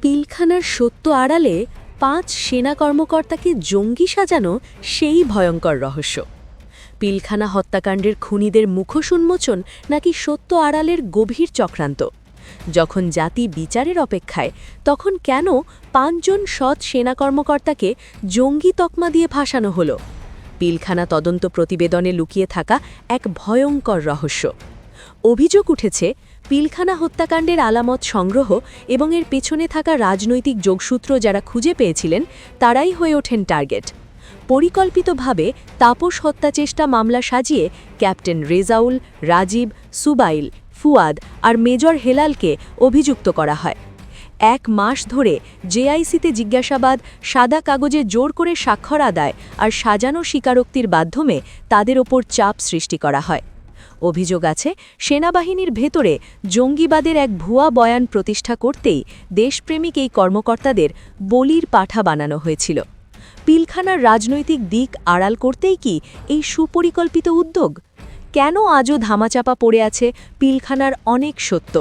পিলখানার সত্য আড়ালে ৫ সেনা কর্মকর্তাকে জঙ্গি সাজানো সেই ভয়ঙ্কর রহস্য। পিলখানা হত্যাকাণ্ডের খুনিদের মুখোশ উন্মোচন নাকি সত্য আড়ালের গভীর চক্রান্ত? যখন জাতি বিচারের অপেক্ষায়, তখন কেন ৫ জন সৎ সেনা কর্মকর্তাকে জঙ্গি তকমা দিয়ে ফাঁসানো হলো? পিলখানা তদন্ত প্রতিবেদনে লুকিয়ে থাকা এক ভয়ঙ্কর রহস্য। অভিযোগ উঠেছে, পিলখানা হত্যাকাণ্ডের আলামত সংগ্রহ এবং এর পেছনে থাকা রাজনৈতিক যোগসূত্র যারা খুঁজে পেয়েছিলেন, তারাই হয়ে ওঠেন টার্গেট। পরিকল্পিতভাবে তাপস হত্যাচেষ্টা মামলা সাজিয়ে ক্যাপ্টেন রেজাউল, রাজীব, সুবাইল, ফুয়াদ আর মেজর হেলালকে অভিযুক্ত করা হয়। ১ মাস ধরে জেআইসিতে জিজ্ঞাসাবাদ, সাদা কাগজে জোর করে স্বাক্ষর আদায় আর সাজানো স্বীকারোক্তির মাধ্যমে তাদের ওপর চাপ সৃষ্টি করা হয়। অভিযোগ আছে, সেনাবাহিনীর ভেতরে জঙ্গিবাদের এক ভুয়া বয়ান প্রতিষ্ঠা করতেই দেশপ্রেমিক এই কর্মকর্তাদের বলির পাঠা বানানো হয়েছিল। পিলখানার রাজনৈতিক দিক আড়াল করতেই কি এই সুপরিকল্পিত উদ্যোগ? কেন আজও ধামাচাপা পড়ে আছে পিলখানার অনেক সত্য?